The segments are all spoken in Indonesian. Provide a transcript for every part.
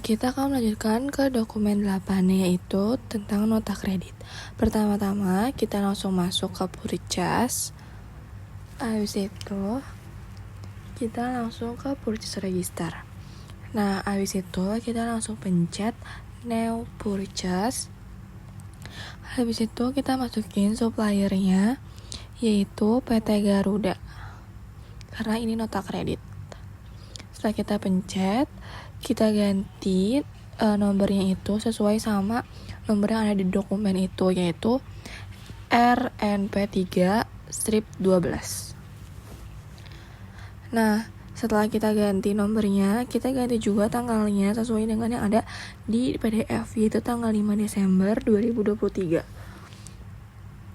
kita akan melanjutkan ke dokumen 8, yaitu tentang nota kredit. Pertama-tama, kita langsung masuk ke purchase. Habis itu, kita langsung ke purchase register. Nah, habis itu kita langsung pencet new purchase. Habis itu kita masukin suppliernya, yaitu PT Garuda, karena ini nota kredit. Setelah kita pencet, kita ganti nomornya itu sesuai sama nomor yang ada di dokumen itu, yaitu RNP3-12. Nah, setelah kita ganti nomornya, kita ganti juga tanggalnya sesuai dengan yang ada di PDF, yaitu tanggal 5 Desember 2023.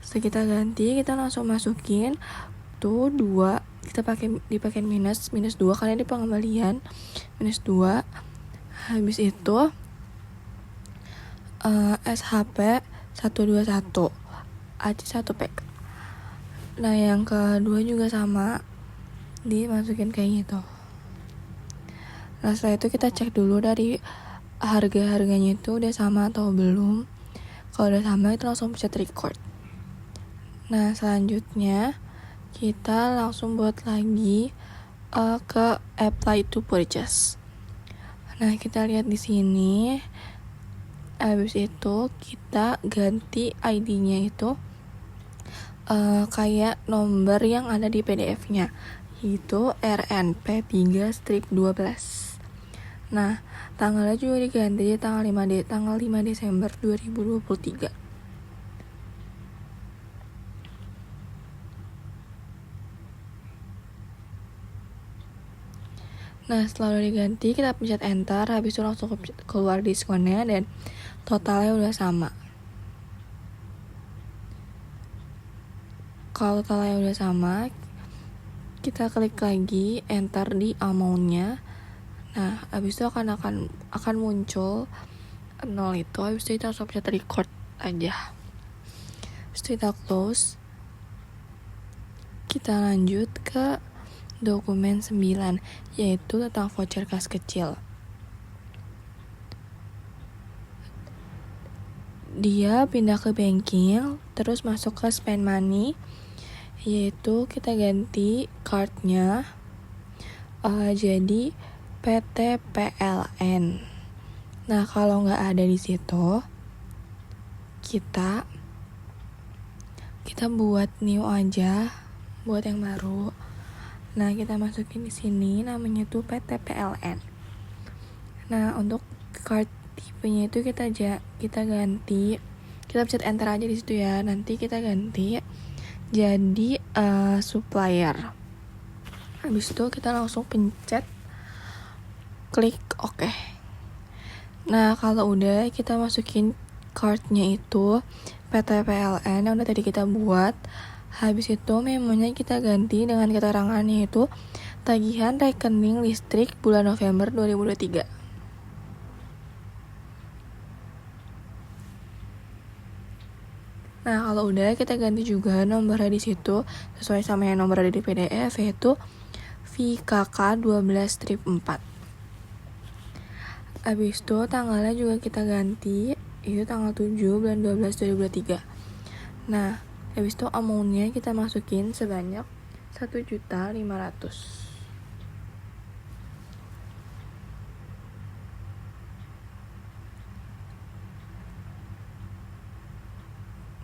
Setelah kita ganti, kita langsung masukin tuh 2, kita dipakai minus 2 karena di pengembalian minus 2. Habis itu SHP 121 AC1PK. Nah, yang kedua juga sama, dimasukin kayak gitu. Nah, setelah itu kita cek dulu dari harganya itu udah sama atau belum. Kalau udah sama, kita langsung pencet record. Nah, selanjutnya kita langsung buat lagi ke apply to purchase. Nah, kita lihat di sini. Habis itu kita ganti ID-nya itu kayak nomor yang ada di PDF-nya, yaitu RNP3-12. Nah, tanggalnya juga diganti tanggal 5 Desember 2023. Nah, setelah udah diganti, kita pencet enter. Habis itu langsung keluar diskonnya dan totalnya udah sama. Kalau totalnya udah sama, kita klik lagi enter di amount-nya. Nah, habis itu akan muncul 0 itu. Habis itu kita langsung pencet record aja. Habis itu kita close. Kita lanjut ke dokumen 9, yaitu tentang voucher kas kecil. Dia pindah ke banking, terus masuk ke spend money, yaitu kita ganti cardnya jadi PT PLN. Nah, kalau nggak ada di situ, kita buat new aja, buat yang baru. Nah, kita masukin di sini namanya tuh PT PLN. Nah, untuk card tipenya itu kita ganti. Kita pencet enter aja di situ ya. Nanti kita ganti jadi supplier. Habis itu kita langsung pencet klik OK. Nah, kalau udah, kita masukin cardnya itu PT PLN yang udah tadi kita buat. Habis itu memonya kita ganti dengan keterangannya itu tagihan rekening listrik bulan November 2023. Nah, kalau udah, kita ganti juga nomornya di situ sesuai sama yang nomor ada di PDF, yaitu VKK 12-4. Habis itu tanggalnya juga kita ganti, itu tanggal 7 bulan 12 2023. Nah, habis itu amount-nya kita masukin sebanyak 1.500.000.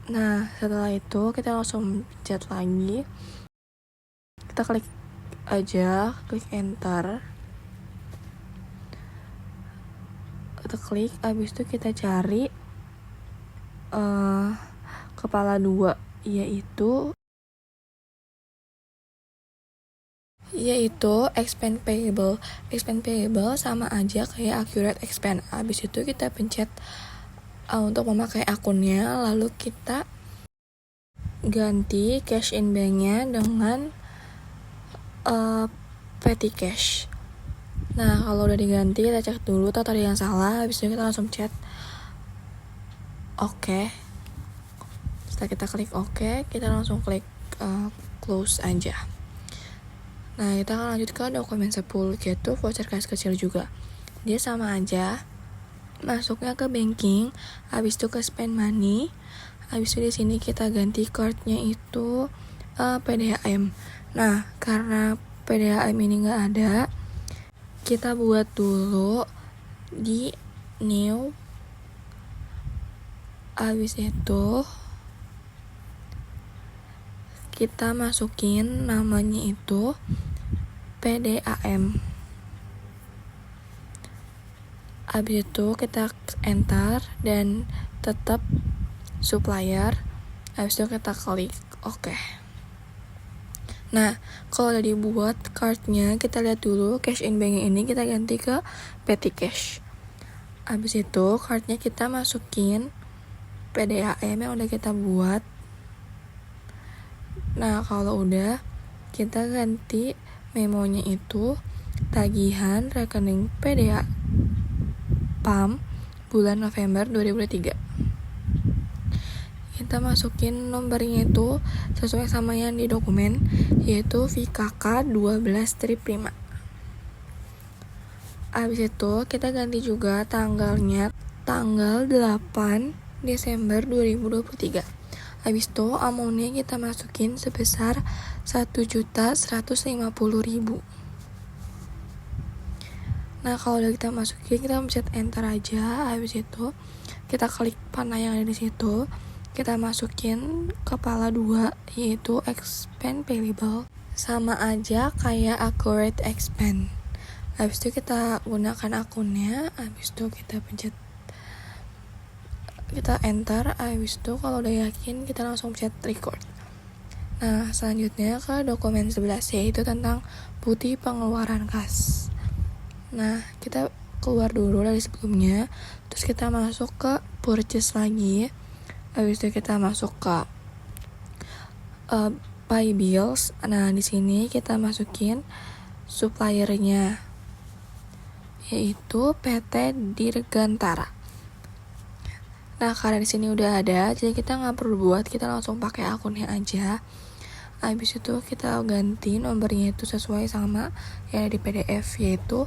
Nah, setelah itu kita langsung pencet lagi. Kita klik aja, klik enter. Kita klik, habis itu kita cari kepala 2, yaitu expense payable. Expense payable sama aja kayak accurate expense. Habis itu kita pencet untuk memakai akunnya, lalu kita ganti cash in bank-nya dengan petty cash. Nah, kalau udah diganti, kita cek dulu total yang salah. Habis itu kita langsung chat OK. Setelah kita klik OK, kita langsung klik close aja. Nah, kita akan lanjut ke dokumen 10, yaitu voucher kas kecil juga. Dia sama aja, masuknya ke banking, habis itu ke spend money, habis itu di sini kita ganti cardnya itu PDHM. Nah, karena PDHM ini nggak ada, kita buat dulu di new, habis itu kita masukin namanya itu PDAM. Habis itu kita enter dan tetap supplier. Habis itu kita klik oke. Nah, kalau udah dibuat cardnya, kita lihat dulu cash in bank ini kita ganti ke petty cash. Habis itu cardnya kita masukin PDAM yang udah kita buat. Nah, kalau udah, kita ganti memonya itu tagihan rekening PDA PAM bulan November 2023. Kita masukin nomornya itu sesuai sama yang di dokumen, yaitu VKK 12-5. Habis itu kita ganti juga tanggalnya, tanggal 8 Desember 2023. Habis itu amountnya kita masukin sebesar 1.150.000. Nah, kalau udah kita masukin, kita pencet enter aja. Habis itu kita klik panah yang ada di situ, kita masukin kepala 2, yaitu expand payable, sama aja kayak accurate expand. Habis itu kita gunakan akunnya. Habis itu kita pencet, kita enter. Habis itu kalau udah yakin, kita langsung pencet record. Nah, selanjutnya ke dokumen 11, yaitu tentang bukti pengeluaran kas. Nah, kita keluar dulu dari sebelumnya, terus kita masuk ke purchase lagi. Habis itu kita masuk ke pay bills. Nah, di sini kita masukin suppliernya, yaitu PT Dirgantara. Nah, karena di sini udah ada, jadi kita nggak perlu buat, kita langsung pakai akunnya aja. Habis itu kita ganti nomornya itu sesuai sama yang di PDF, yaitu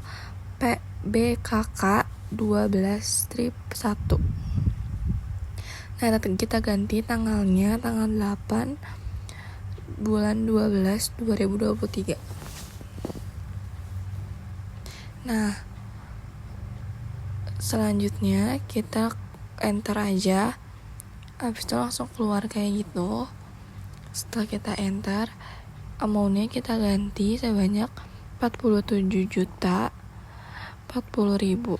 BKK 12-1. Nah, kita ganti tanggalnya tanggal 8 bulan 12 2023. Nah, selanjutnya kita enter aja. Habis itu langsung keluar kayak gitu. Setelah kita enter, amountnya kita ganti sebanyak 47.040.000.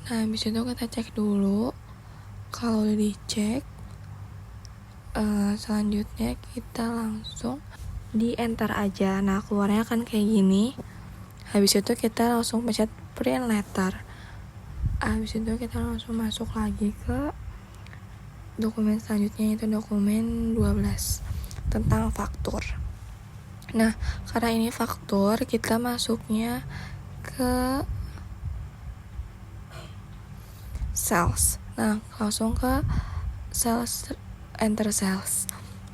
Nah, habis itu kita cek dulu. Kalau udah dicek, selanjutnya kita langsung di enter aja. Nah, keluarnya kan kayak gini. Habis itu kita langsung pencet print letter. Habis itu kita langsung masuk lagi ke dokumen selanjutnya, yaitu dokumen 12 tentang faktur. Nah, karena ini faktur, kita masuknya ke sales. Nah, langsung ke sales, enter sales.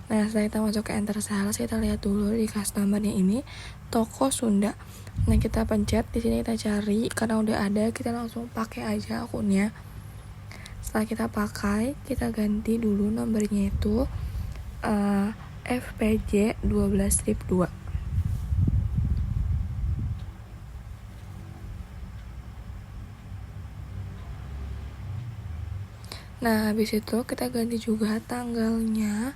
Nah, setelah kita masuk ke enter sales, kita lihat dulu di customer-nya ini toko Sunda. Nah, kita pencet di sini, kita cari, karena udah ada, kita langsung pakai aja akunnya. Setelah kita pakai, kita ganti dulu nomornya itu FPJ 12-2. Nah, habis itu kita ganti juga tanggalnya,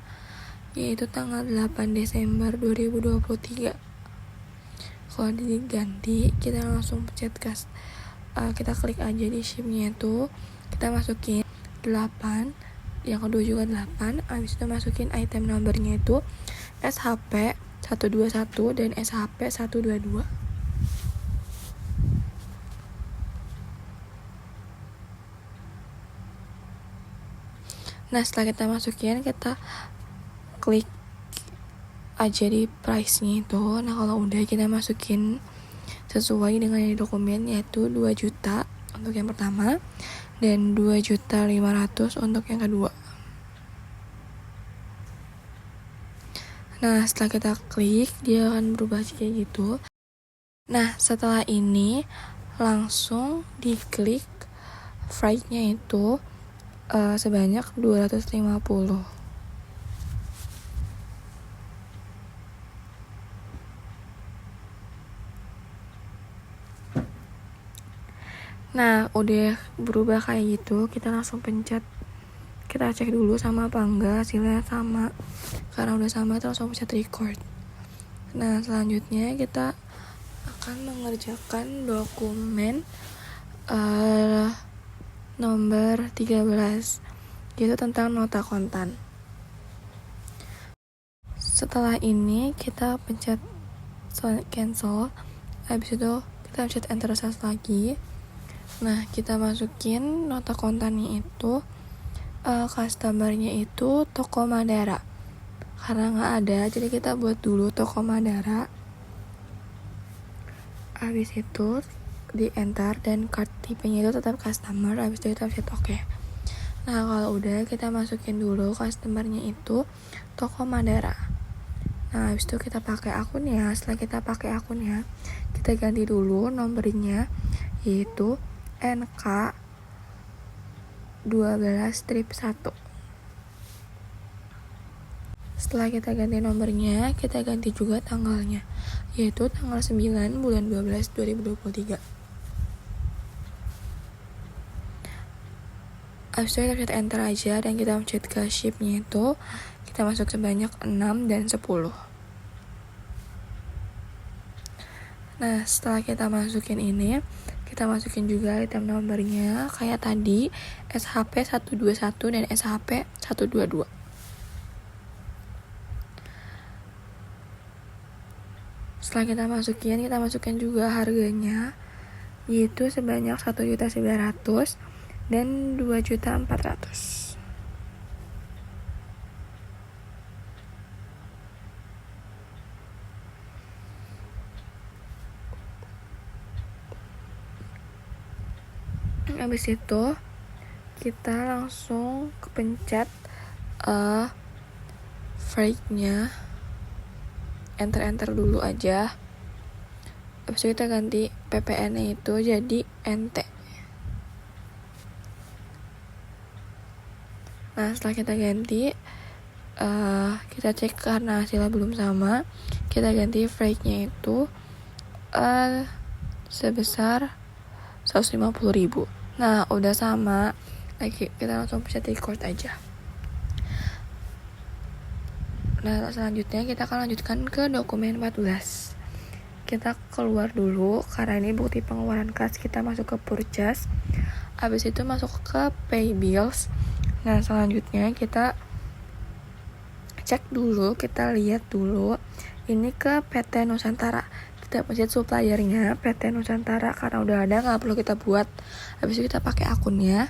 yaitu tanggal 8 Desember 2023. Kalau diganti, kita langsung pencet kita klik aja di ship-nya itu, kita masukin 8, yang kedua juga 8. Habis itu masukin item numbernya itu SHP 121 dan SHP 122. Nah, setelah kita masukin, kita klik aja di price-nya itu. Nah, kalau udah, kita masukin sesuai dengan di dokumen, yaitu 2 juta untuk yang pertama dan 2.500.000 untuk yang kedua. Nah, setelah kita klik, dia akan berubah kayak gitu. Nah, setelah ini langsung diklik flight-nya itu sebanyak 250. Nah, udah berubah kayak gitu, kita langsung pencet. Kita cek dulu sama apa enggak, hasilnya sama. Karena udah sama, kita langsung pencet record. Nah, selanjutnya kita akan mengerjakan dokumen nomor 13, yaitu tentang nota kontan. Setelah ini kita pencet cancel, habis itu kita pencet enter lagi. Nah, kita masukin nota kontannya itu, customernya itu toko Madara. Karena nggak ada, jadi kita buat dulu toko Madara. Habis itu di enter dan card tipenya itu tetap customer. Habis itu kita pencet oke. Nah, kalau udah, kita masukin dulu customernya itu toko Madara. Nah, habis itu kita pakai akunnya. Setelah kita pakai akunnya, kita ganti dulu nomornya, yaitu NK 12-1. Setelah kita ganti nomornya, kita ganti juga tanggalnya, yaitu tanggal 9 bulan 12 2023. Habis itu kita pencet enter aja dan kita pencet ke shipnya itu, kita masuk sebanyak 6 dan 10. Nah, setelah kita masukin ini, kita masukin juga item nomornya kayak tadi, SHP 121 dan SHP 122. Setelah kita masukin juga harganya, yaitu sebanyak 1.900.000 dan 2.400.000. Habis itu kita langsung kepencet freight-nya, enter dulu aja. Habis itu kita ganti PPN-nya itu jadi NT. Nah, setelah kita ganti, kita cek karena hasilnya belum sama, kita ganti freight-nya itu sebesar 150.000. Nah, udah sama lagi, kita langsung pencet record aja. Nah, selanjutnya kita akan lanjutkan ke dokumen 14. Kita keluar dulu karena ini bukti pengeluaran kas. Kita masuk ke purchase, habis itu masuk ke pay bills. Nah, selanjutnya kita cek dulu, kita lihat dulu ini ke PT Nusantara. Kita pencet suppliernya PT Nusantara karena udah ada, nggak perlu kita buat. Habis itu kita pakai akunnya,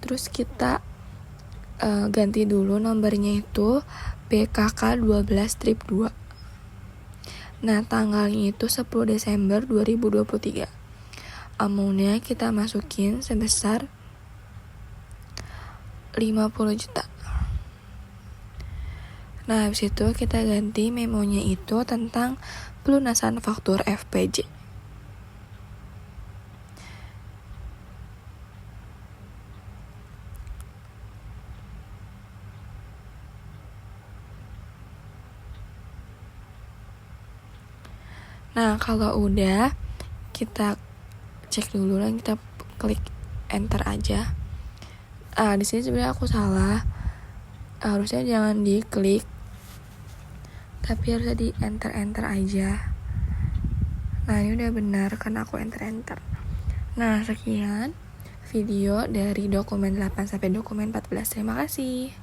terus kita ganti dulu nomornya itu BKK 12-2. Nah, tanggalnya itu 10 Desember 2023. Amountnya kita masukin sebesar 50 juta. Nah, habis itu kita ganti memonya itu tentang pelunasan faktur FPJ. Nah, kalau udah, kita cek dulu dan kita klik enter aja. Di sini sebenarnya aku salah. Harusnya jangan diklik, tapi harusnya di enter aja. Nah, ini udah benar karena aku enter. Nah, sekian video dari dokumen 8 sampai dokumen 14. Terima kasih.